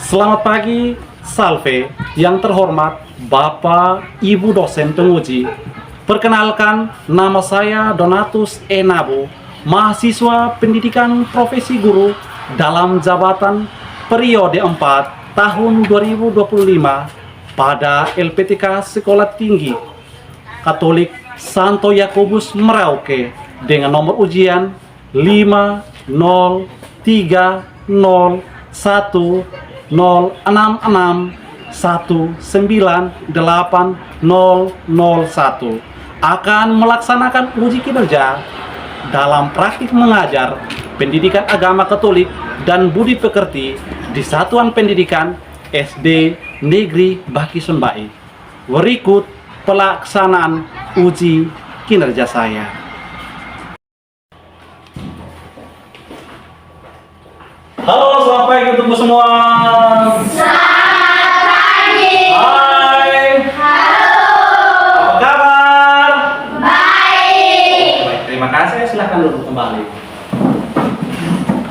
Selamat pagi, Salve, yang terhormat Bapak Ibu dosen penguji. Perkenalkan, nama saya Donatus Enabu, mahasiswa pendidikan profesi guru dalam jabatan periode 4 tahun 2025 pada LPTK Sekolah Tinggi Katolik Santo Yakobus Merauke dengan nomor ujian 5030166198001 akan melaksanakan uji kinerja dalam praktik mengajar pendidikan agama Katolik dan budi pekerti di Satuan Pendidikan SD Negeri Baki Sunbai. Berikut pelaksanaan uji kinerja saya. Halo, selamat pagi untuk semua. Selamat pagi. Hai. Halo. Apa kabar? Baik. Baik, terima kasih. Silakan duduk kembali.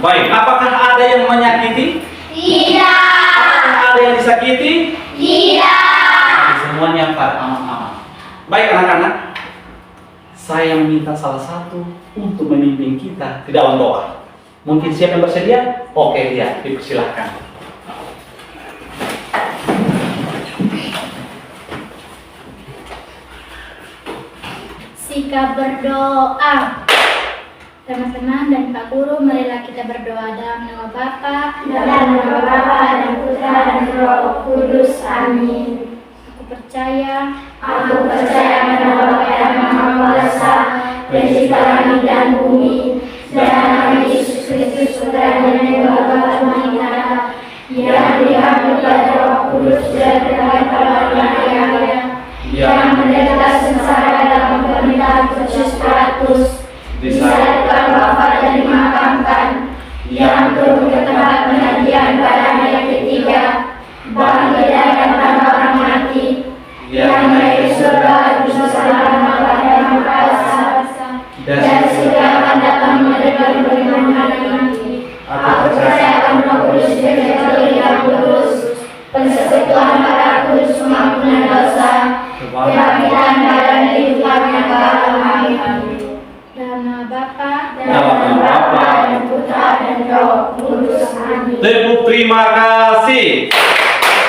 Baik, apakah ada yang menyakiti? Tidak. Apakah ada yang disakiti? Tidak. Semuanya aman-aman. Baik anak-anak, saya meminta salah satu untuk memimpin kita ke dalam doa. Mungkin siapa yang bersedia? Oke, ya, dipersilahkan. Sikap berdoa. Teman-teman dan Pak Guru, marilah kita berdoa dalam nama Bapa dan Putra dan Roh Kudus. Amin. Aku percaya pada Bapa yang Maha Kuasa, Pencipta langit dan bumi, dan Yesus Kristus Putranya yang Bapa Tuhan kita, yang diambil pada Roh Kudus dan pada Maria, yang menderita sengsara dalam penderitaan Pontius Pilatus, disalibkan, wafat dan dimakamkan, yang turun ke tempat penantian pada hari yang ketiga, bangkit dari antara orang mati, yang naik ke surga bersama Bapa yang Maha Kuasa, dan segera akan datang menerima pemberian hari nanti. Aku percaya akan Roh Kudus dan Katolik yang kudus, persekutuan darah kudus pengampunan dosa, kebangkitan badan kehidupan yang kekal. Amin. Dalam nama Bapa dan Putra dan Roh Kudus. Amin. Tepuk terima kasih.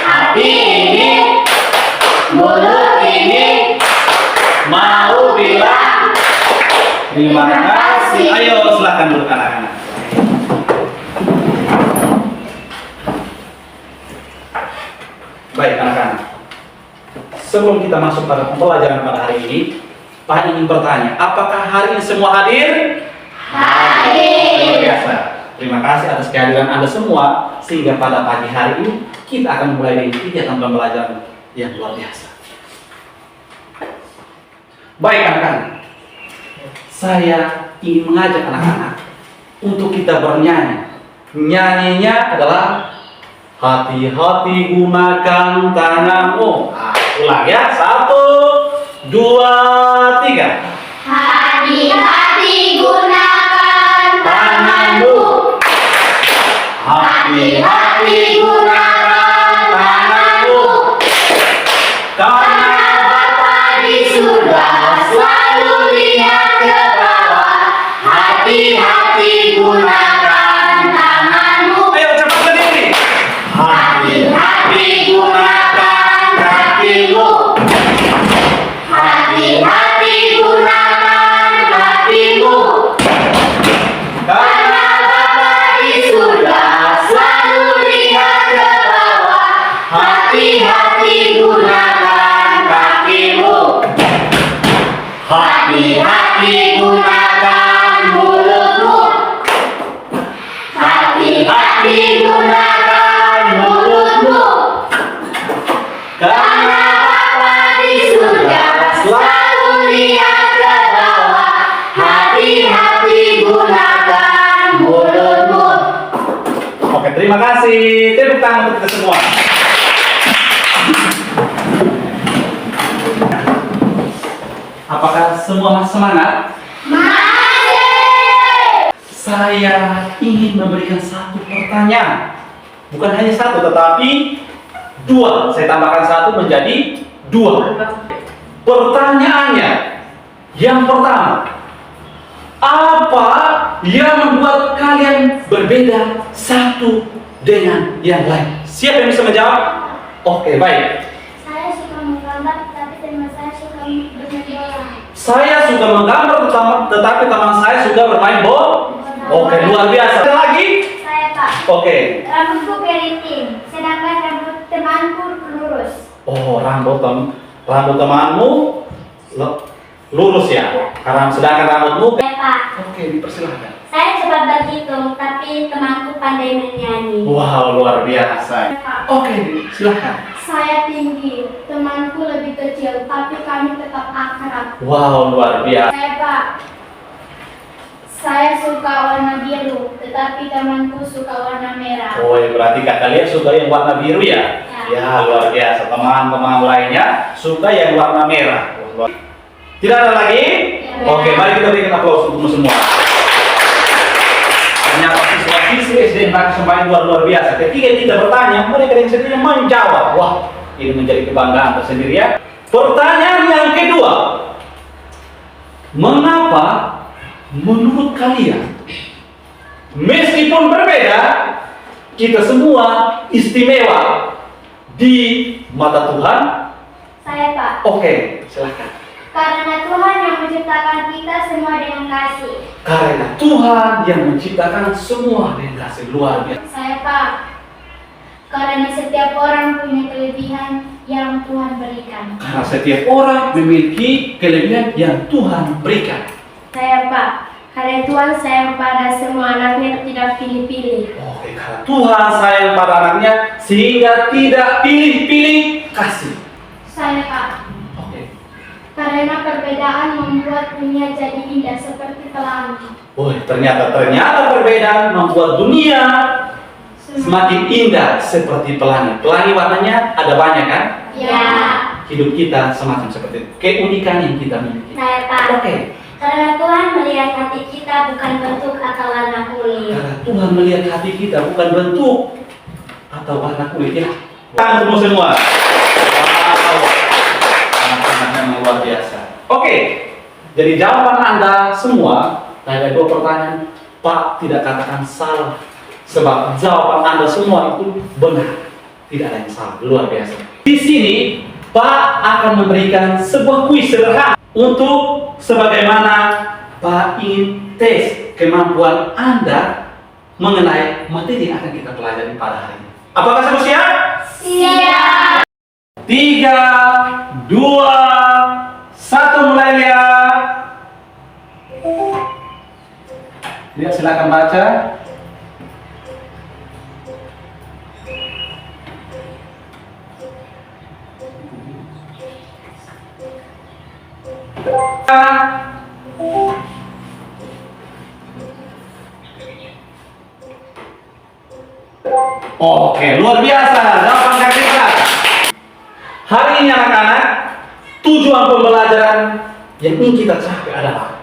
Hati ini, mulut ini, mau bilang Terima kasih. Ayo silakan duduk anak-anak. Baik anak-anak. Sebelum kita masuk pada pembelajaran pada hari ini, Pak ingin bertanya, apakah hari ini semua hadir? hadir. Luar biasa. Terima kasih atas kehadiran Anda semua, sehingga pada pagi hari ini kita akan mulai dengan kegiatan pembelajaran yang luar biasa. Baik anak-anak, saya ingin mengajak anak-anak untuk kita bernyanyi. Nyanyinya adalah hati-hati gunakan tanganmu. Ulang ya, 1, 2, 3. Hati-hati gunakan tanganmu. Hati-hati gunakan tanganmu. Karena Bapa di surga selalu lihat ke bawah. Hati-hati gunakan tanganmu. Ayo cepat berdiri. Hati-hati gunakan kakimu. Hati-hati gunakan hatimu. Karena Bapa di surga selalu lihat ke bawah. Hati-hati gunakan kakimu. Hati-hati gunakan mulutmu. Hati-hati gunakan mulutmu. Karena Bapa di surga selalu lihat ke bawah. Hati-hati gunakan mulutmu. Oke, terima kasih. Tepuk tangan untuk kita semua. Apakah semua masih semangat? Masih. Saya ingin memberikan satu pertanyaan. Bukan hanya satu, tetapi dua. Saya tambahkan satu menjadi dua. Pertanyaannya, yang pertama, apa yang membuat kalian berbeda satu dengan yang lain? Siapa yang bisa menjawab? Oke, baik. Saya suka menggambar, tapi teman saya suka bermain bola. Saya suka menggambar, tetapi teman saya suka bermain bola. Oke, luar biasa. Ada lagi? Saya Pak. Oke. Rambutku keriting, sedangkan rambut temanku lurus. Oh, rambut temanmu lurus ya? Karena sedangkan rambutmu. Saya Pak. Oke, dipersilahkan. Saya cepat berhitung, tapi temanku pandai menyanyi. Wow, luar biasa. Oke, silahkan. Saya tinggi, temanku lebih kecil, tapi kami tetap akrab. Wow, luar biasa. Saya Pak. Saya suka warna biru, tetapi temanku suka warna merah. Oh, berarti kalian suka yang warna biru ya? Ya, luar biasa. Teman-teman lainnya suka yang warna merah. Tidak ada lagi? Ya. Oke, mari kita berikan aplaus untuk semua. Ternyata siswa-siswi SD Negeri Sembayang luar biasa. Ketika kita bertanya, mereka yang sendiri menjawab. Wah, ini menjadi kebanggaan tersendiri ya. Pertanyaan yang kedua, mengapa menurut kalian, meskipun berbeda, kita semua istimewa di mata Tuhan? Saya Pak. Oke, silahkan. Karena Tuhan yang menciptakan kita semua dengan kasih. Karena Tuhan yang menciptakan semua dengan kasih luar biasa. Saya Pak. Karena setiap orang punya kelebihan yang Tuhan berikan. Karena setiap orang memiliki kelebihan yang Tuhan berikan. Saya Pak. Karena Tuhan sayang pada semua anaknya, tidak pilih-pilih. Oke, karena Tuhan sayang pada anaknya sehingga tidak pilih-pilih kasih. Saya Pak. Oke. Karena perbedaan membuat dunia jadi indah seperti pelangi. Oh, ternyata perbedaan membuat dunia semakin indah seperti pelangi. Pelangi warnanya ada banyak kan? Ya. Hidup kita semacam seperti itu. Keunikan yang kita miliki. Saya Pak. Oke. Karena Tuhan melihat hati kita bukan bentuk atau warna kulit. Karena Tuhan melihat hati kita bukan bentuk atau warna kulit ya. Tanggung semua. Wow. Sangat luar biasa. Oke. Jadi jawaban Anda semua, ada dua pertanyaan, Pak tidak katakan salah. Sebab jawaban Anda semua itu benar. Tidak ada yang salah. Luar biasa. Di sini Pak akan memberikan sebuah kuis sederhana untuk sebagaimana Pak ingin tes kemampuan Anda mengenai materi yang akan kita pelajari pada hari ini. Apakah semua siap? Siap. 3, 2, 1 mulai ya. Lihat, silakan baca. Oke, luar biasa. 8 kali lipat. Hari ini anak-anak, tujuan pembelajaran yang ingin kita capai adalah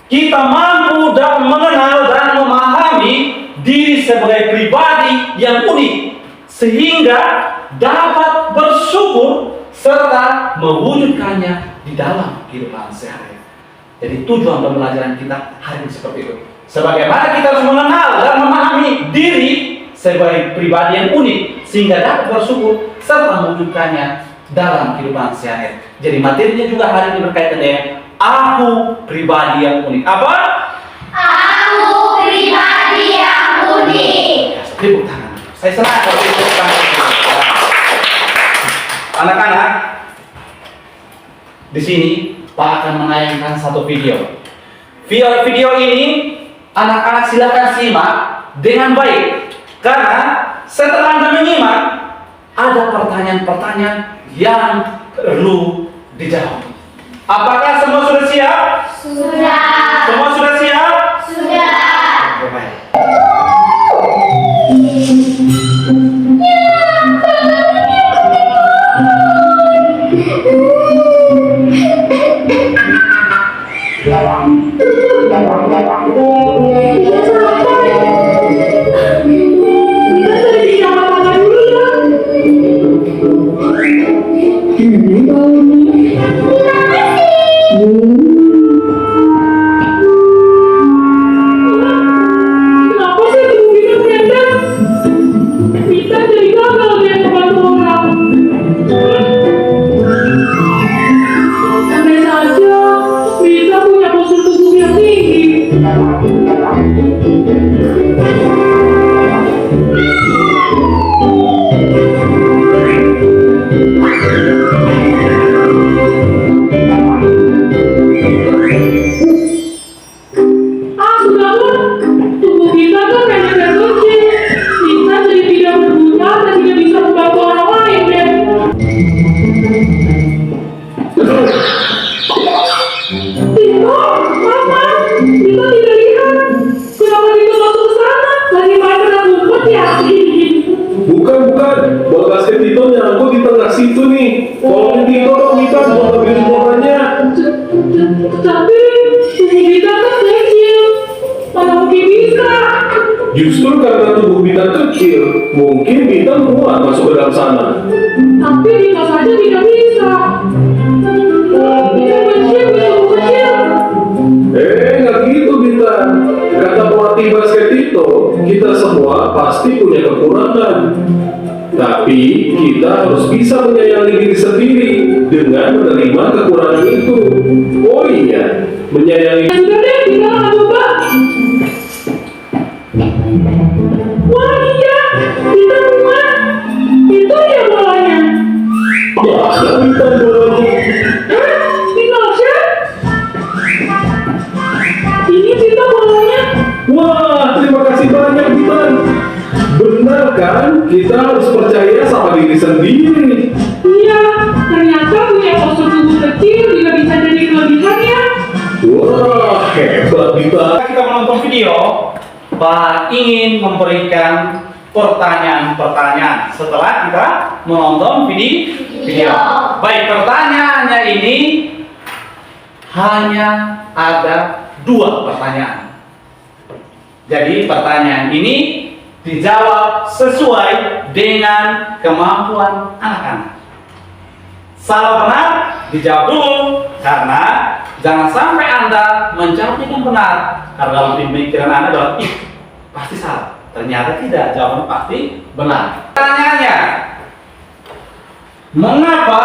kita mampu dan mengenal dan memahami diri sebagai pribadi yang unik sehingga dapat bersyukur serta mewujudkannya di dalam kehidupan sehari-hari. Jadi tujuan pembelajaran kita hari ini seperti itu. Sebagaimana kita harus mengenal dan memahami diri sebagai pribadi yang unik sehingga dapat bersyukur serta mewujudkannya dalam kehidupan sehari-hari. Jadi materinya juga hari ini berkaitan dengan aku pribadi yang unik. Apa? Aku pribadi yang unik. Tepuk tangan. Saya senang kalau tepuk tangan. Anak-anak, di sini Pak akan menayangkan satu video. Video ini anak-anak silakan simak dengan baik. Karena setelah Anda menyimak, ada pertanyaan-pertanyaan yang perlu dijawab. Apakah semua sudah siap? Sudah. Semua sudah siap? Sudah. Oke, baik. bola basket itu nyangkut di tengah situ nih. Tolongin Tito dong, Mita, buat ambilin bolanya. Tapi tubuh kita kan kecil, mana mungkin bisa? Justru karena tubuh Mita kecil, mungkin Mita muat masuk ke dalam sana. Tapi bisa saja tidak bisa. Kita kecil, tubuh kecil. Nggak gitu Mita. Kata pelatih basket itu, kita semua pasti punya kekurangan. Tapi kita harus bisa menyayangi diri sendiri dengan menerima kekurangan itu. Oh iya, menyayangi. Sudah deh, kita akan coba. Wah iya, kita muat. Itu ya bolanya. Mana Mita bolanya? Ini Tasya. Ini kita bolanya. Wah, terima kasih banyak Mita. Benar kan? Kita harus percaya sama diri sendiri. Iya, ternyata punya postur tubuh kecil juga bisa jadi kelebihan ya. Wah, hebat Mita. Kita menonton video, Pak ingin memberikan pertanyaan-pertanyaan setelah kita menonton video. Baik, pertanyaannya ini hanya ada 2 pertanyaan. Jadi pertanyaan ini dijawab sesuai dengan kemampuan anak-anak. Salah benar dijawab dulu, karena jangan sampai Anda menjawab yang benar. Karena dalam pemikiran Anda adalah, pasti salah. Ternyata tidak, jawaban pasti benar. Pertanyaannya, mengapa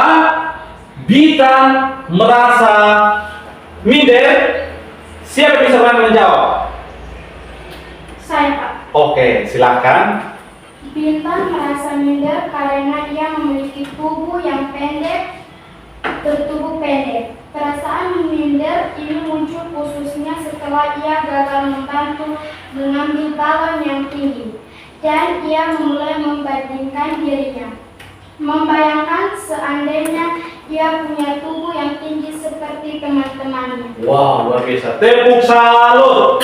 Bitan merasa minder? Siapa yang bisa menjawab? Saya, Pak. Oke, silakan. Bintang merasa minder karena ia memiliki tubuh yang pendek, bertubuh pendek. Perasaan minder ini muncul khususnya setelah ia gagal membantu mengambil balon yang tinggi, dan ia mulai membandingkan dirinya. Membayangkan seandainya ia punya tubuh yang tinggi seperti teman-temannya. Wow, luar biasa. Tepuk salut.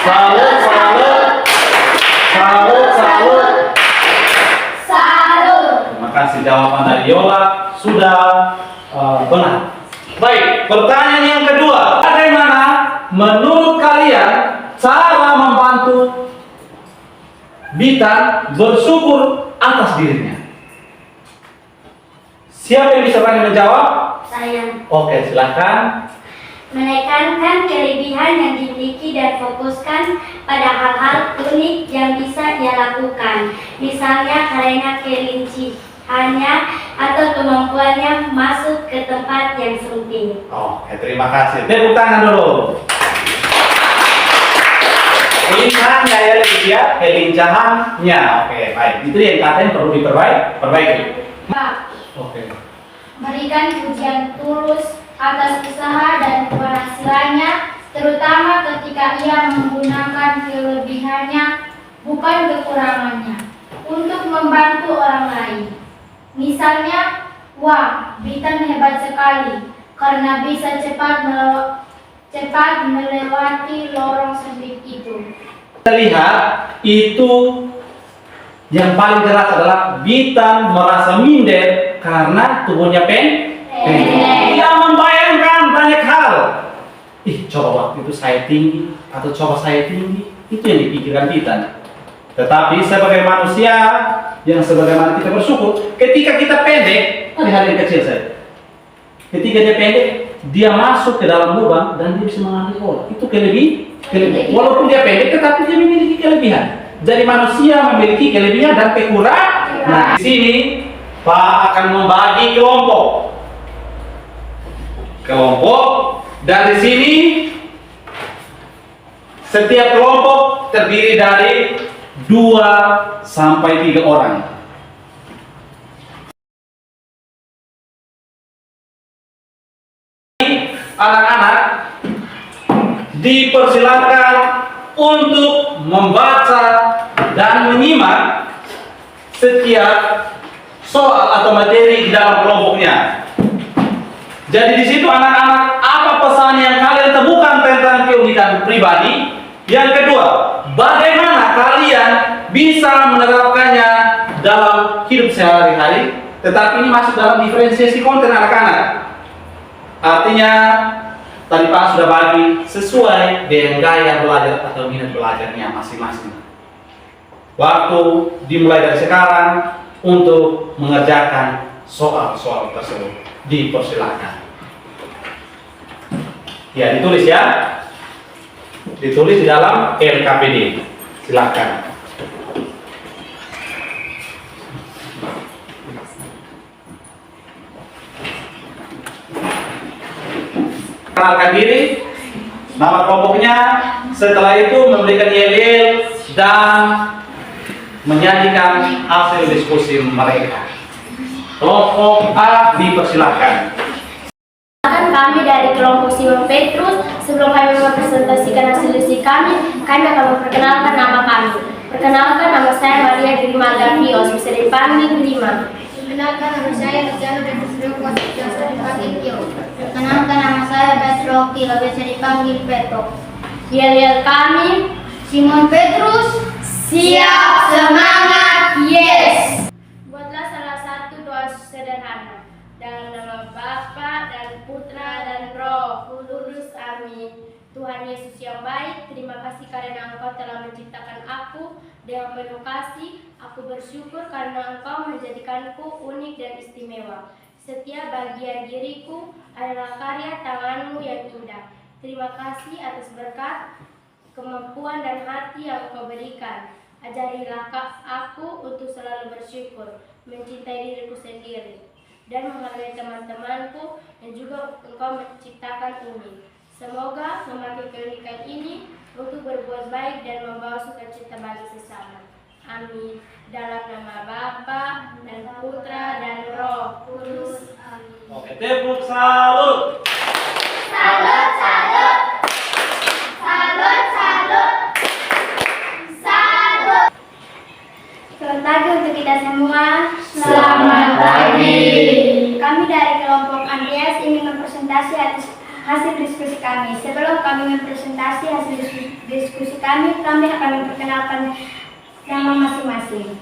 Salut, salut. Salut, salut. Salut. Terima kasih, jawaban dari Yola sudah benar. Baik, pertanyaan yang kedua. Bagaimana menurut kalian cara membantu Bitan bersyukur atas dirinya? Siapa yang bisa menjawab? Saya. Oke, silakan. Menekankan kelebihan yang dimiliki dan fokuskan pada hal-hal unik yang bisa ia lakukan. Misalnya karena kelinciannya atau kemampuannya masuk ke tempat yang sempit. Oke, terima kasih. Tepuk tangan dulu. Kelincahannya ya, ya, kelincahannya. Oke, baik. Itu yang katanya perlu diperbaiki. Pak, Oke. berikan pujian tulus atas usaha dan keberhasilannya, terutama ketika ia menggunakan kelebihannya, bukan kekurangannya, untuk membantu orang lain. Misalnya, wah, Bitan hebat sekali karena bisa cepat melewati lorong sempit itu. Kita lihat itu yang paling jelas adalah Bitan merasa minder karena tubuhnya pendek. Dia membayangkan banyak hal. Coba waktu itu saya tinggi atau coba saya tinggi, itu yang dipikirkan Bitan. Tetapi sebagai manusia yang sebagaimana kita bersyukur, ketika kita pendek, ada hal yang kecil saja. Ketika dia pendek, dia masuk ke dalam lubang dan dia bisa mengambil bola. Itu kelebihan. Walaupun dia pendek, tetapi dia memiliki kelebihan. Jadi manusia memiliki kelebihan dan kekurangan. Nah, di sini Pak akan membagi kelompok. Dan di sini setiap kelompok terdiri dari 2 sampai 3 orang. Anak-anak dipersilakan untuk membaca dan menyimak setiap soal atau materi di dalam kelompoknya. Jadi di situ anak-anak, apa pesan yang kalian temukan tentang keunikan pribadi? Yang kedua, bagaimana kalian bisa menerapkannya dalam hidup sehari-hari, tetapi ini masuk dalam diferensiasi konten anak-anak. Artinya, tadi Pak sudah bagi sesuai dengan gaya belajar atau minat belajarnya masing-masing. Waktu dimulai dari sekarang untuk mengerjakan soal-soal tersebut. Dipersilakan. Ya, ditulis ya. Ditulis di dalam LKPD. Silakan. Kenalkan diri, nama kelompoknya, setelah itu memberikan yel-yel dan menyajikan hasil diskusi mereka. Kelompok A dipersilahkan. Kami dari kelompok Simon Petrus. Sebelum kami mempresentasikan hasil diskusi kami akan memperkenalkan nama kami. Perkenalkan, nama saya Maria Grima Gavios, bisa dipanggil Grima. Perkenalkan, nama saya Luciano Petrus Rukos, biasa dipanggil Tio. Perkenalkan, nama saya Petro Kilo, biasa dipanggil Peto. Yel-yel kami, Simon Petrus, siap, semangat, yes! Buatlah salah satu doa sederhana. Dalam nama Bapa dan Putra dan Roh Kudus, amin. Tuhan Yesus yang baik, terima kasih karena Engkau telah menciptakan aku dengan penuh kasih. Aku bersyukur karena Engkau menjadikanku unik dan istimewa. Setiap bagian diriku adalah karya tangan-Mu yang indah. Terima kasih atas berkat, kemampuan dan hati yang Engkau berikan. Ajarilah aku untuk selalu bersyukur, mencintai diriku sendiri, dan menghargai teman-temanku yang juga Engkau menciptakan unik. Semoga memakai keunikan ini untuk berbuat baik dan membawa sukacita bagi sesama. Amin. Dalam nama Bapa dan Putra dan Roh Kudus. Amin. Oke, tepuk salut. Salut, salut. Salut, salut. Salut. Selamat pagi untuk kita semua. Selamat pagi. Kami dari kelompok Andreas ingin mempresentasi hasil diskusi kami. Sebelum kami mempresentasi hasil diskusi kami akan memperkenalkan nama masing-masing.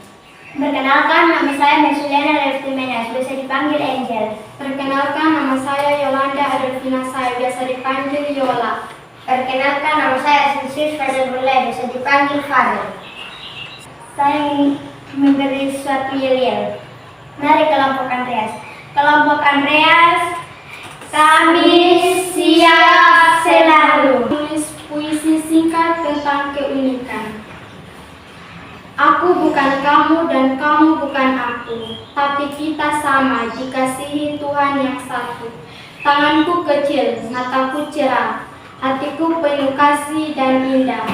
Perkenalkan, nama saya Mesuliana Leftimenas, biasa dipanggil Angel. Perkenalkan, nama saya Yolanda Adolfina Saya, biasa dipanggil Yola. Perkenalkan, nama saya Sinsis Fadil Bulai, biasa dipanggil Fadil. Saya memberi suatu yel-yel. Mari kelompok Andreas. Kelompok Andreas, kami siap selalu. Tulis puisi singkat tentang keunikan. Aku bukan kamu dan kamu bukan aku, tapi kita sama, dikasihi Tuhan yang satu. Tanganku kecil, mataku cerah, hatiku penuh kasih dan indah.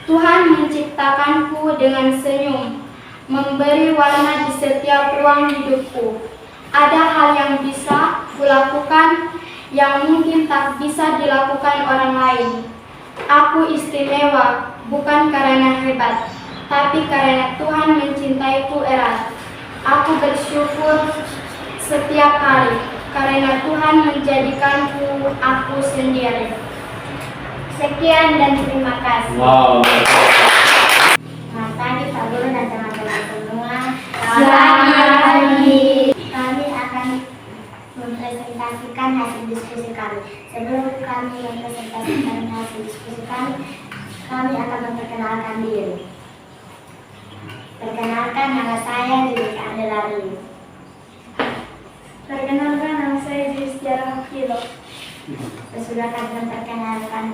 Tuhan menciptakanku dengan senyum, memberi warna di setiap ruang hidupku. Ada hal yang bisa kulakukan yang mungkin tak bisa dilakukan orang lain. Aku istimewa, bukan karena hebat, tapi karena Tuhan mencintaiku erat. Aku bersyukur setiap hari, karena Tuhan menjadikanku aku sendiri. Sekian dan terima kasih. Wow. Selamat pagi Pak Guru dan teman-teman semua. Selamat pagi. Kami akan mempresentasikan hasil diskusi kami. Sebelum kami mempresentasikan hasil diskusi kami akan memperkenalkan diri. Perkenalkan, nama saya Judika Andelari. Perkenalkan, nama saya Justiara Kilo. Sesudah kami memperkenalkan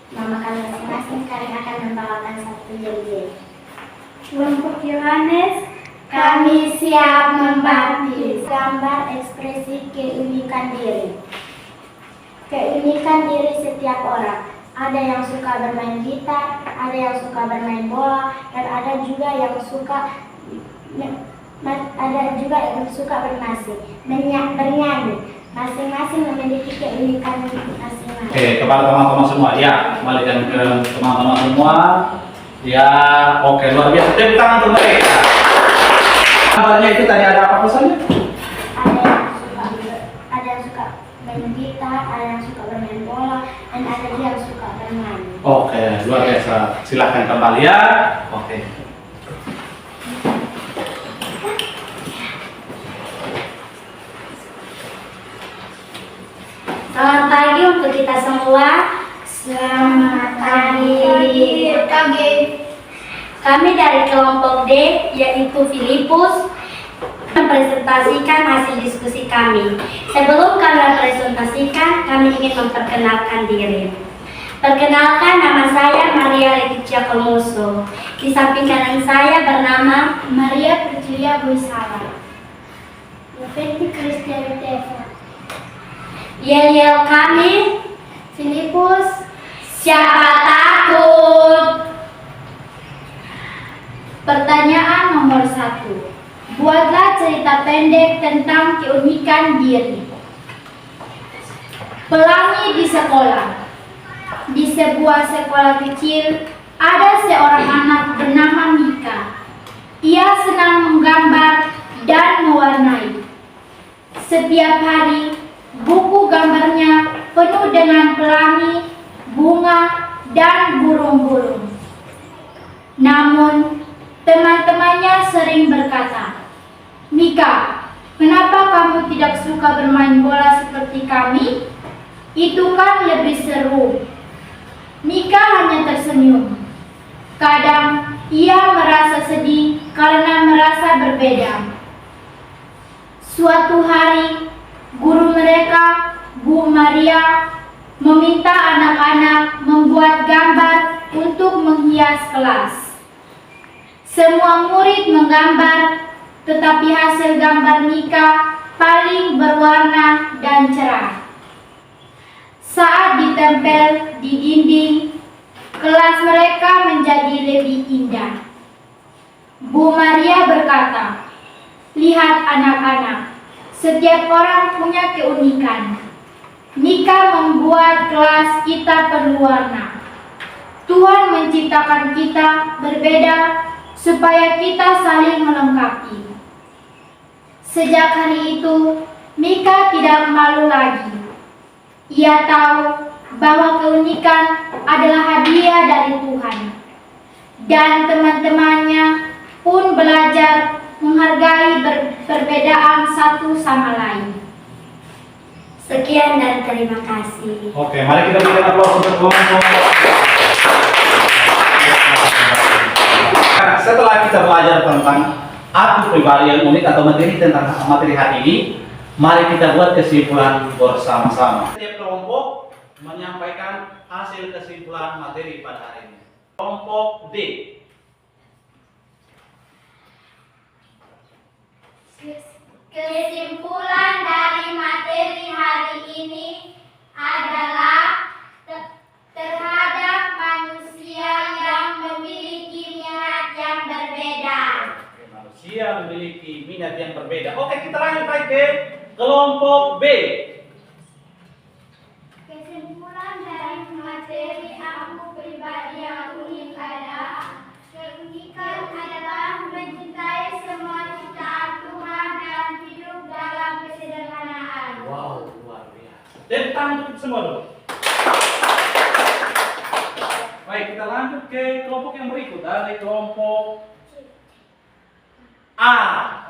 nama kami masing-masing, kami akan membawakan satu yel-yel. Kelompok Yohanes, Kami siap membaptis. Gambar ekspresi keunikan diri. Keunikan diri setiap orang. Ada yang suka bermain gitar, ada yang suka bermain bola, dan ada juga yang suka bernyanyi. Masing-masing memiliki keunikan masing-masing. Oke, kepada teman-teman semua, ya, kembalikan ke teman-teman semua. Ya, oke, luar biasa. Tepuk tangan untuk mereka. Gambarnya itu tadi ada apa pesannya? Ada yang suka main gitar, ada yang suka bermain bola, dan ada juga yang suka bermain. Oke, luar biasa. Silahkan kembali ya. Oke. untuk kita semua. Selamat hadir. Kami dari kelompok D, yaitu Filipus, mempresentasikan hasil diskusi kami. Sebelum kami presentasikan, kami ingin memperkenalkan diri. Perkenalkan, nama saya Maria Leticia Komuso. Di samping kanan saya bernama Maria Priscilia Buisala. Yoventi Kristiani Teva. Yel-yel kami, Filipus. siapa takut? Pertanyaan nomor 1. Buatlah cerita pendek tentang keunikan diri. Pelangi di sekolah. Di sebuah sekolah kecil, ada seorang anak bernama Mika. Ia senang menggambar dan mewarnai. Setiap hari, buku gambarnya penuh dengan pelangi, bunga, dan burung-burung. Namun, teman-temannya sering berkata, "Mika, kenapa kamu tidak suka bermain bola seperti kami? Itu kan lebih seru." Mika hanya tersenyum. Kadang ia merasa sedih karena merasa berbeda. Suatu hari, guru mereka, Bu Maria, meminta anak-anak membuat gambar untuk menghias kelas. Semua murid menggambar, tetapi hasil gambar Mika paling berwarna dan cerah. Saat ditempel di dinding, kelas mereka menjadi lebih indah. Bu Maria berkata, "Lihat anak-anak, setiap orang punya keunikan. Mika membuat kelas kita penuh warna. Tuhan menciptakan kita berbeda supaya kita saling melengkapi." Sejak hari itu, Mika tidak malu lagi. Ia tahu bahwa keunikan adalah hadiah dari Tuhan. Dan teman-temannya pun belajar menghargai perbedaan satu sama lain. Sekian dan terima kasih. Oke, mari kita berikan aplaus untuk kelompok. Setelah kita belajar tentang aku pribadi yang unik atau materi tentang materi hari ini, mari kita buat kesimpulan bersama-sama. Setiap kelompok menyampaikan hasil kesimpulan materi pada hari ini. Kelompok D. Kesimpulan dari materi hari ini adalah terhadap manusia yang memiliki minat yang berbeda. Manusia memiliki minat yang berbeda. Oke, kita lanjut lagi ke kelompok B. Kesimpulan dari materi aku pribadi yang unik adalah keunikan adalah mencintai semua ciptaan Tuhan dan hidup dalam kesederhanaan. Wow, luar biasa. Dan tangan untuk semua dulu. Baik, kita lanjut ke kelompok yang berikut. Dari kelompok A.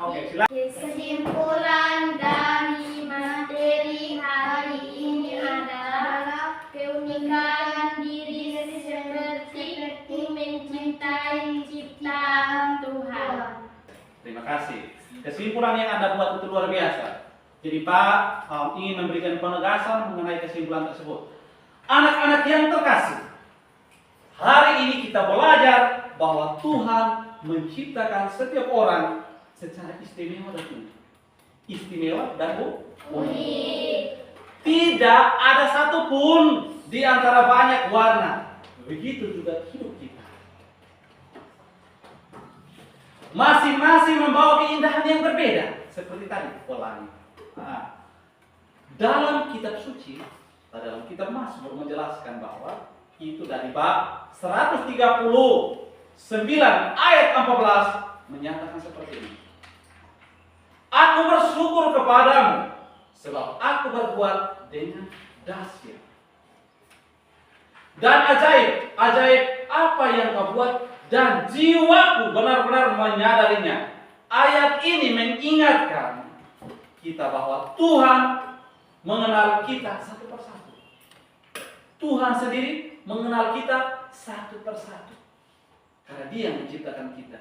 Oke, silakan. Kesimpulan dari materi hari ini adalah keunikan diri seperti mencintai ciptaan Tuhan. Terima kasih. Kesimpulan yang Anda buat itu luar biasa. Jadi Pak ingin memberikan penegasan mengenai kesimpulan tersebut. Anak-anak yang terkasih, hari ini kita belajar bahwa Tuhan menciptakan setiap orang secara istimewa dan unik. Istimewa dan unik. Tidak ada satupun di antara banyak warna. Begitu juga hidup kita. Masing-masing membawa keindahan yang berbeda. Seperti tadi, pelangi. Nah, dalam kitab suci, dalam kitab Mazmur menjelaskan bahwa itu dari bab 139 ayat 14 menyatakan seperti ini. Aku bersyukur kepadamu sebab aku berbuat dengan dahsyat. Dan ajaib apa yang kau buat dan jiwaku benar-benar menyadarinya. Ayat ini mengingatkan kita bahwa Tuhan mengenal kita satu persatu. Tuhan sendiri mengenal kita satu persatu. Karena Dia yang menciptakan kita.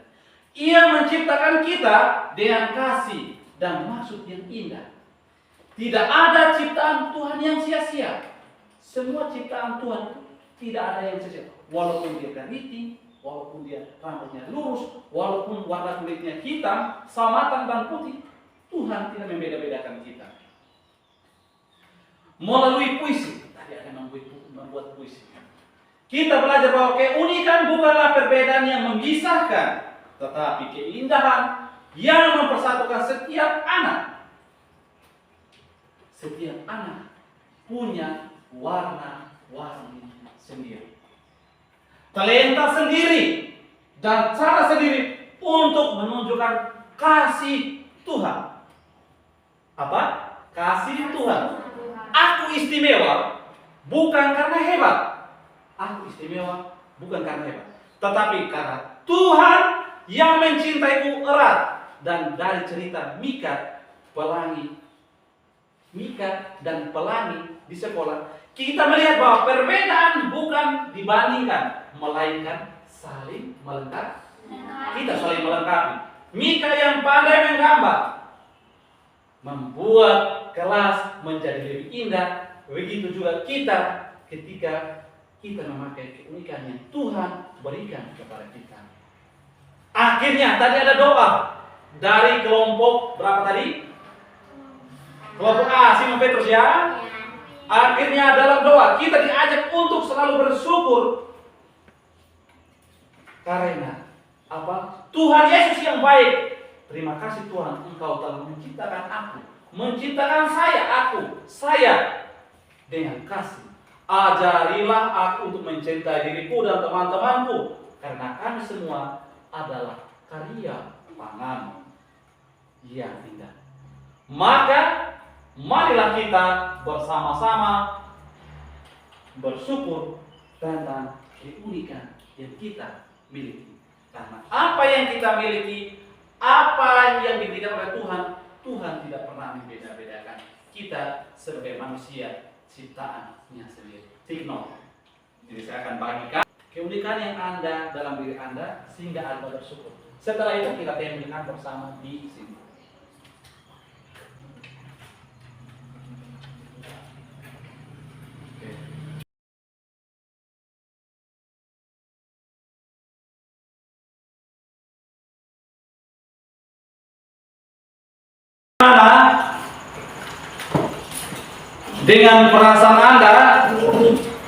Ia menciptakan kita dengan kasih dan maksud yang indah. Tidak ada ciptaan Tuhan yang sia-sia. Semua ciptaan Tuhan tidak ada yang sia-sia. Walaupun dia keriting, walaupun dia rambutnya lurus, walaupun warna kulitnya hitam, samatan dan putih, Tuhan tidak membeda-bedakan kita. Melalui puisi, tadi ada membuat puisi. Kita belajar bahwa keunikan bukanlah perbedaan yang memisahkan, tetapi keindahan yang mempersatukan setiap anak. Setiap anak punya warna-warni sendiri, talenta sendiri, dan cara sendiri untuk menunjukkan kasih Tuhan. Apa? Kasih Tuhan. Aku istimewa bukan karena hebat. Aku istimewa bukan karena hebat, tetapi karena Tuhan yang mencintaiku erat. Dan dari cerita Mika dan pelangi di sekolah, kita melihat bahwa perbedaan bukan dibandingkan, melainkan saling melengkapi. Kita saling melengkapi. Mika yang pandai menggambar membuat kelas menjadi lebih indah. Begitu juga kita ketika kita memakai keunikan yang Tuhan berikan kepada kita. Akhirnya tadi ada doa dari kelompok berapa tadi? Kelompok A, Simon Petrus ya. Akhirnya dalam doa kita diajak untuk selalu bersyukur karena apa? Tuhan Yesus yang baik. Terima kasih Tuhan, Engkau telah menciptakan aku, menciptakan saya dengan kasih. Ajarilah aku untuk mencintai diriku dan teman-temanku, karena kami semua adalah karya tangan yang indah. Maka marilah kita bersama-sama bersyukur tentang keunikan yang kita miliki. Karena apa yang kita miliki, apa yang diberikan oleh Tuhan, Tuhan tidak pernah membeda-bedakan kita sebagai manusia ciptaannya sendiri. Take note. Jadi saya akan bagikan keunikan yang Anda dalam diri Anda sehingga Anda bersyukur. Setelah itu kita tampilkan bersama di sini. Dengan perasaan Anda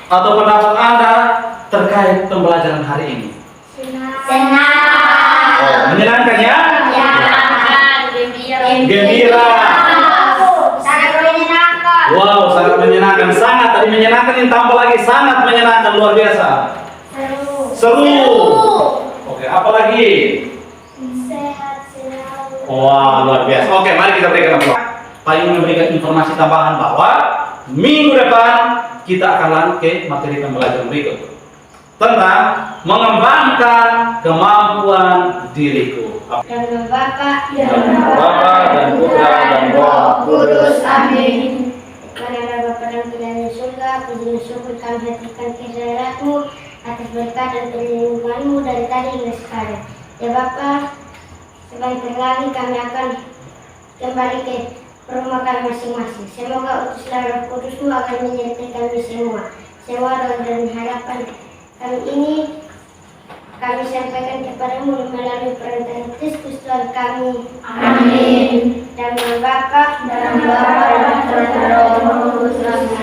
atau pendapat Anda terkait pembelajaran hari ini? Senang. Oh, menyenangkan ya? Ya. Gembira. Sangat menyenangkan. Wow, sangat menyenangkan. Sangat tadi menyenangkan, ini tambah lagi sangat menyenangkan, luar biasa. Seru. Oke, apa lagi? Sehat selalu. Wah, luar biasa. Oke, mari kita berikan aplaus. Paling memberikan informasi tambahan bahwa minggu depan kita akan lanjut ke materi pembelajaran berikut tentang mengembangkan kemampuan diriku. Nama Bapa dan Putra dan Roh Kudus. Amin. Karena Bapa dan Tuhan di surga, puji dan syukur kami haturkan kehadiratmu atas berkat dan perlindunganmu dari tadi hingga sekarang. Ya Bapa, sebentar lagi kami akan kembali ke rumah kami masing-masing. Semoga utuslah Roh Kudus-Mu akan menyertai kami semua. Semua doa dan harapan kami ini kami sampaikan kepadamu melalui perantara Kristus Tuhan kami. Amin. Dan Bapa Dan Bapa dan Putra dan Roh Kudus.